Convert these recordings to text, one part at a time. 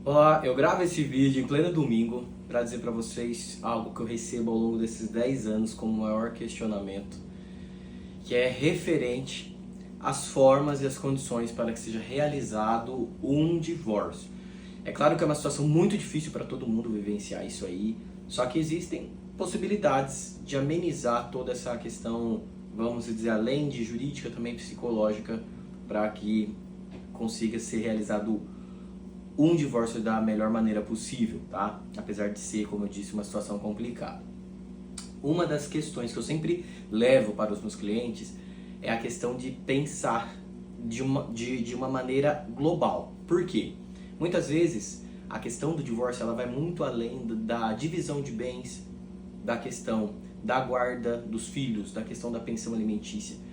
Olá, eu gravo esse vídeo em pleno domingo para dizer para vocês algo que eu recebo ao longo desses 10 anos como maior questionamento, que é referente às formas e às condições para que seja realizado um divórcio. É claro que é uma situação muito difícil para todo mundo vivenciar isso aí, só que existem possibilidades de amenizar toda essa questão, vamos dizer, além de jurídica, também psicológica, para que consiga ser realizado um divórcio da melhor maneira possível, tá? Apesar de ser, como eu disse, uma situação complicada. Uma das questões que eu sempre levo para os meus clientes é a questão de pensar de uma maneira global. Por quê? Muitas vezes a questão do divórcio ela vai muito além da divisão de bens, da questão da guarda dos filhos, da questão da pensão alimentícia.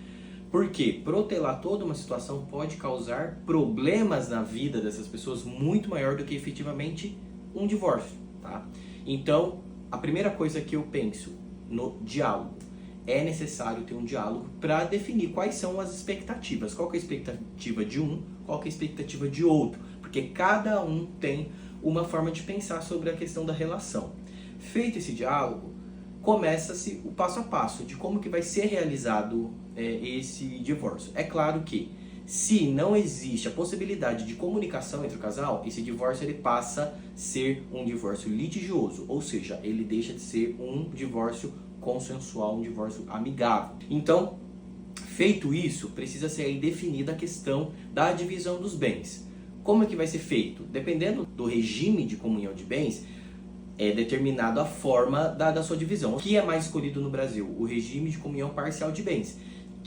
Porque protelar toda uma situação pode causar problemas na vida dessas pessoas muito maior do que efetivamente um divórcio, tá? Então, a primeira coisa que eu penso no diálogo, é necessário ter um diálogo para definir quais são as expectativas. Qual que é a expectativa de um, qual que é a expectativa de outro. Porque cada um tem uma forma de pensar sobre a questão da relação. Feito esse diálogo, começa-se o passo a passo de como que vai ser realizado esse divórcio. É claro que se não existe a possibilidade de comunicação entre o casal, esse divórcio ele passa a ser um divórcio litigioso, ou seja, ele deixa de ser um divórcio consensual, um divórcio amigável. Então, feito isso, precisa ser aí definida a questão da divisão dos bens. Como é que vai ser feito? Dependendo do regime de comunhão de bens, é determinado a forma da sua divisão. O que é mais escolhido no Brasil? O regime de comunhão parcial de bens,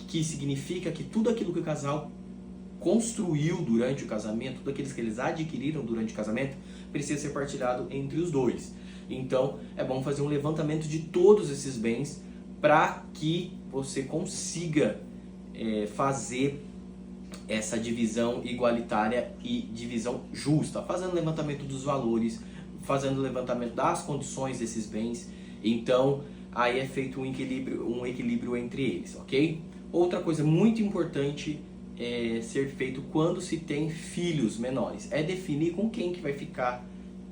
que significa que tudo aquilo que o casal construiu durante o casamento, tudo aquilo que eles adquiriram durante o casamento, precisa ser partilhado entre os dois. Então, é bom fazer um levantamento de todos esses bens para que você consiga fazer essa divisão igualitária e divisão justa, fazendo levantamento dos valores, fazendo o levantamento das condições desses bens. Então, aí é feito um equilíbrio entre eles, ok? Outra coisa muito importante é ser feito quando se tem filhos menores, é definir com quem que vai ficar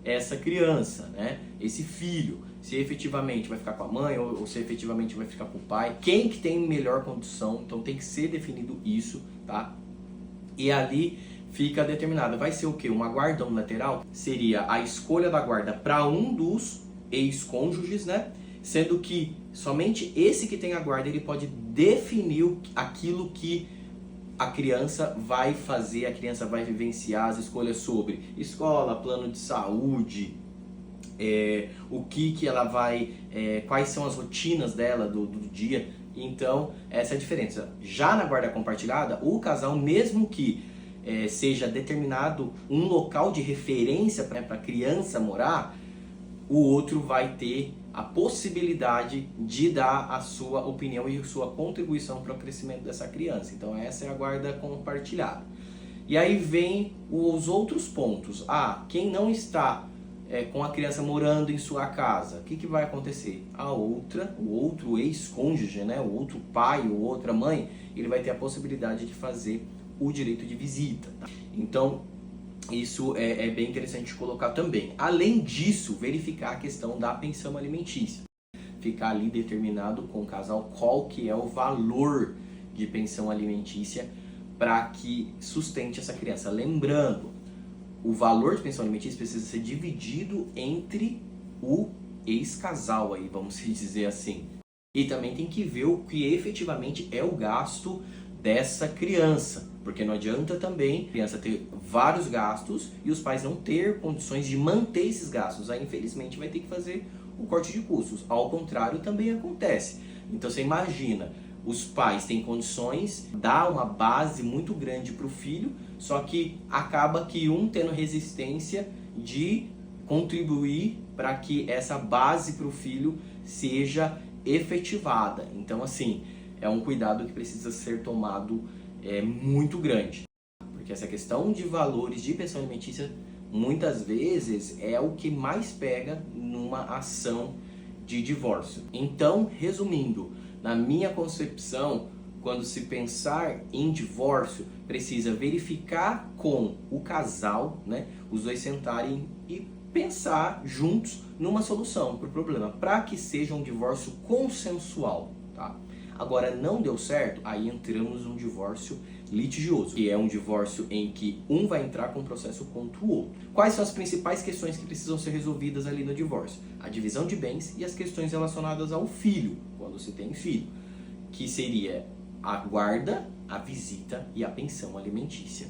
essa criança, né? Esse filho, se efetivamente vai ficar com a mãe ou se efetivamente vai ficar com o pai, quem que tem melhor condição, então tem que ser definido isso, tá? E ali fica determinado, vai ser o que? Uma guarda unilateral? Seria a escolha da guarda para um dos ex-cônjuges, né? Sendo que somente esse que tem a guarda, ele pode definir aquilo que a criança vai fazer, a criança vai vivenciar as escolhas sobre escola, plano de saúde, o que ela vai, quais são as rotinas dela do dia. Então, essa é a diferença. Já na guarda compartilhada, o casal, mesmo que seja determinado um local de referência para a criança morar, o outro vai ter a possibilidade de dar a sua opinião e sua contribuição para o crescimento dessa criança. Então essa é a guarda compartilhada. E aí vem os outros pontos. Quem não está com a criança morando em sua casa, o que vai acontecer? O outro ex-cônjuge, né, o outro pai ou outra mãe, ele vai ter a possibilidade de fazer o direito de visita. Então, isso é bem interessante de colocar também. Além disso, verificar a questão da pensão alimentícia. Ficar ali determinado com o casal qual que é o valor de pensão alimentícia para que sustente essa criança. Lembrando, o valor de pensão alimentícia precisa ser dividido entre o ex-casal, aí, vamos dizer assim. E também tem que ver o que efetivamente é o gasto dessa criança, porque não adianta também a criança ter vários gastos e os pais não ter condições de manter esses gastos. Aí, infelizmente, vai ter que fazer o corte de custos. Ao contrário, também acontece. Então, você imagina, os pais têm condições, dá uma base muito grande para o filho, só que acaba que um tendo resistência de contribuir para que essa base para o filho seja efetivada. Então, assim, é um cuidado que precisa ser tomado muito grande. Porque essa questão de valores de pensão alimentícia, muitas vezes, é o que mais pega numa ação de divórcio. Então, resumindo, na minha concepção, quando se pensar em divórcio, precisa verificar com o casal, né, os dois sentarem e pensar juntos numa solução para o problema, para que seja um divórcio consensual, tá? Agora, não deu certo, aí entramos num divórcio litigioso, que é um divórcio em que um vai entrar com um processo contra o outro. Quais são as principais questões que precisam ser resolvidas ali no divórcio? A divisão de bens e as questões relacionadas ao filho, quando se tem filho, que seria a guarda, a visita e a pensão alimentícia.